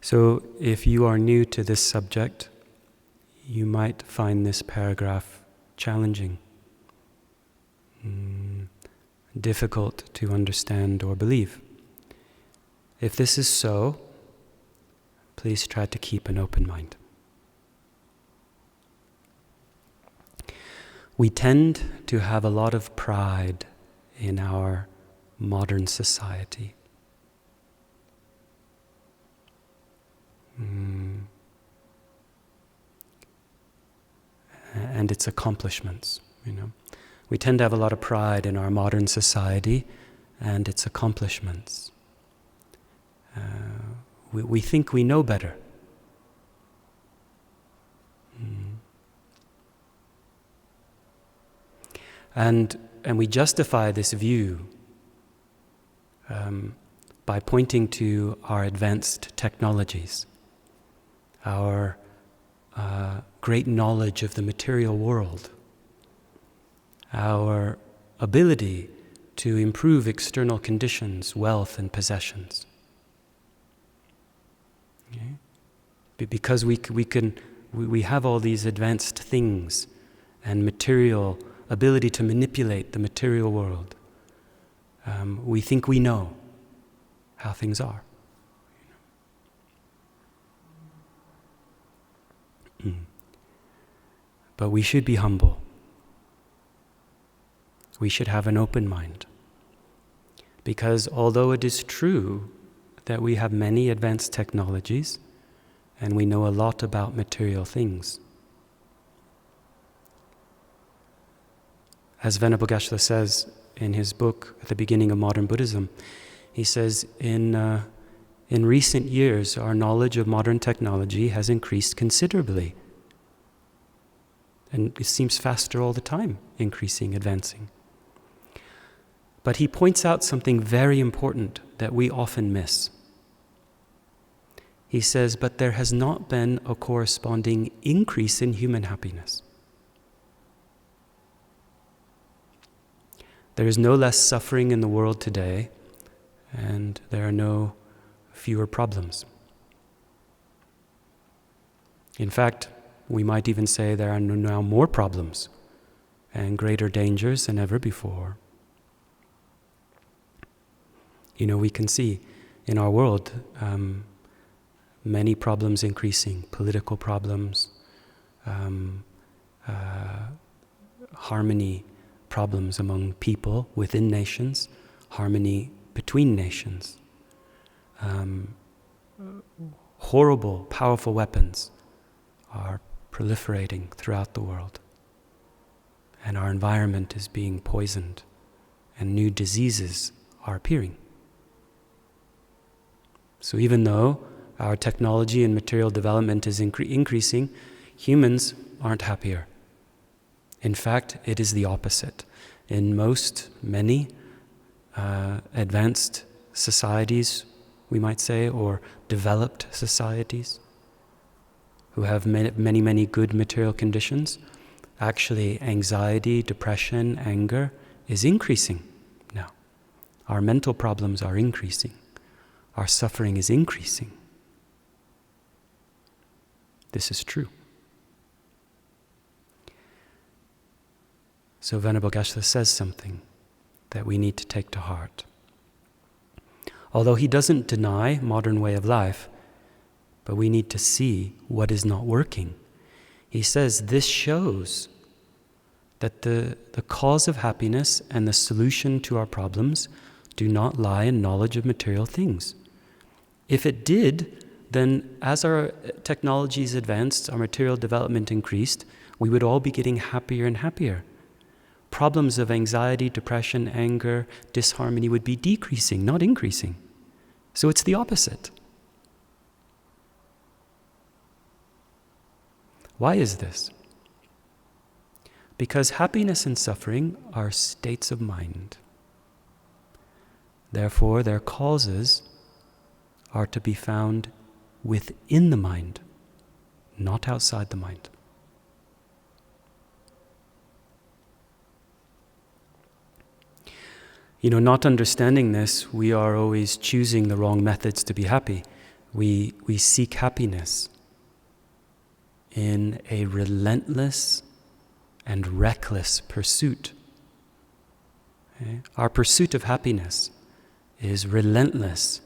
So if you are new to this subject, you might find this paragraph challenging, difficult to understand or believe. If this is so, please try to keep an open mind. We tend to have a lot of pride in our modern society. And its accomplishments, We tend to have a lot of pride in our modern society and its accomplishments. We think we know better. And we justify this view by pointing to our advanced technologies, our great knowledge of the material world, our ability to improve external conditions, wealth and possessions. Okay? Because we have all these advanced things and material ability to manipulate the material world, we think we know how things are. But we should be humble. We should have an open mind. Because although it is true that we have many advanced technologies and we know a lot about material things, as Venerable Geshe-la says in his book at the beginning of Modern Buddhism, he says, in recent years, our knowledge of modern technology has increased considerably. And it seems faster all the time, increasing, advancing. But he points out something very important that we often miss. He says, but there has not been a corresponding increase in human happiness. There is no less suffering in the world today, and there are no fewer problems. In fact, we might even say there are now more problems and greater dangers than ever before. We can see in our world many problems increasing, political problems, harmony problems among people within nations, harmony between nations, horrible, powerful weapons are proliferating throughout the world, and our environment is being poisoned, and new diseases are appearing. So even though our technology and material development is increasing, humans aren't happier. In fact, it is the opposite. In many advanced societies, we might say, or developed societies, who have many good material conditions, actually anxiety, depression, anger is increasing now. Our mental problems are increasing. Our suffering is increasing. This is true. So Venerable Geshe-la says something that we need to take to heart. Although he doesn't deny modern way of life, but we need to see what is not working. He says this shows that the cause of happiness and the solution to our problems do not lie in knowledge of material things. If it did, then as our technologies advanced, our material development increased, we would all be getting happier and happier. Problems of anxiety, depression, anger, disharmony would be decreasing, not increasing. So it's the opposite. Why is this? Because happiness and suffering are states of mind. Therefore, their causes are to be found within the mind, not outside the mind. Not understanding this, we are always choosing the wrong methods to be happy. We seek happiness in a relentless and reckless pursuit. Okay? Our pursuit of happiness is relentless.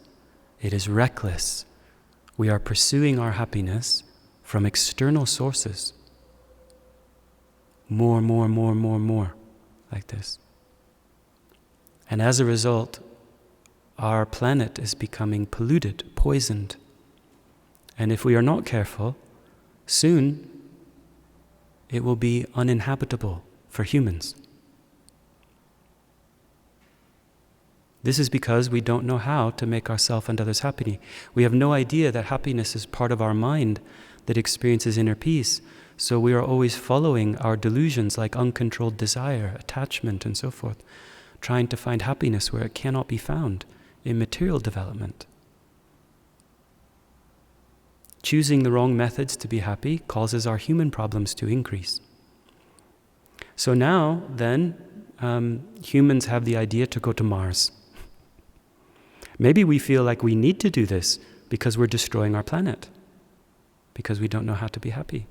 It is reckless. We are pursuing our happiness from external sources. More, like this. And as a result, our planet is becoming polluted, poisoned. And if we are not careful, soon it will be uninhabitable for humans. This is because we don't know how to make ourselves and others happy. We have no idea that happiness is part of our mind that experiences inner peace. So we are always following our delusions like uncontrolled desire, attachment, and so forth, trying to find happiness where it cannot be found in material development. Choosing the wrong methods to be happy causes our human problems to increase. So now, then, humans have the idea to go to Mars. Maybe we feel like we need to do this because we're destroying our planet, because we don't know how to be happy.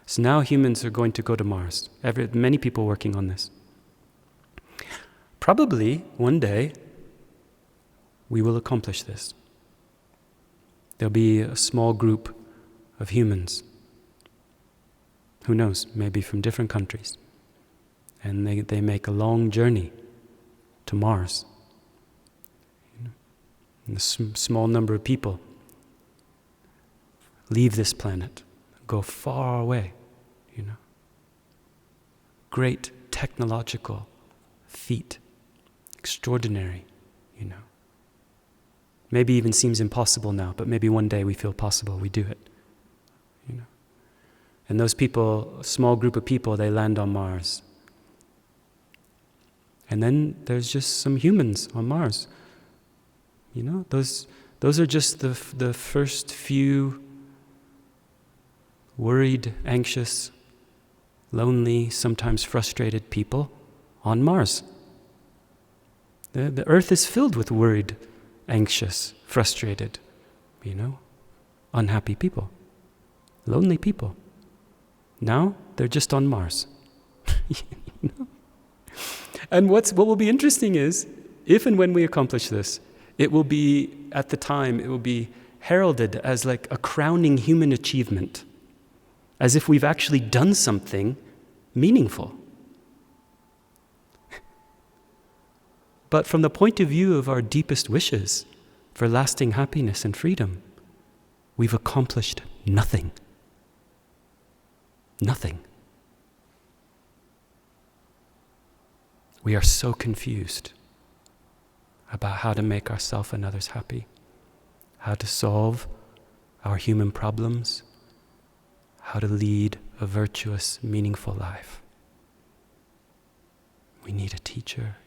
So now humans are going to go to Mars. Many people working on this. Probably one day we will accomplish this. There'll be a small group of humans, who knows, maybe from different countries, and they make a long journey to Mars. And a small number of people leave this planet, go far away, Great technological feat, extraordinary, Maybe even seems impossible now, but maybe one day we feel possible, we do it, And those people, a small group of people, they land on Mars. And then there's just some humans on Mars. Those are just the first few worried, anxious, lonely, sometimes frustrated people on Mars. The earth is filled with worried, anxious, frustrated, unhappy people, lonely people. Now they're just on Mars. And what will be interesting is, if and when we accomplish this, it will be, at the time, it will be heralded as like a crowning human achievement, as if we've actually done something meaningful. But from the point of view of our deepest wishes for lasting happiness and freedom, we've accomplished nothing. Nothing. We are so confused about how to make ourselves and others happy, how to solve our human problems, how to lead a virtuous, meaningful life. We need a teacher.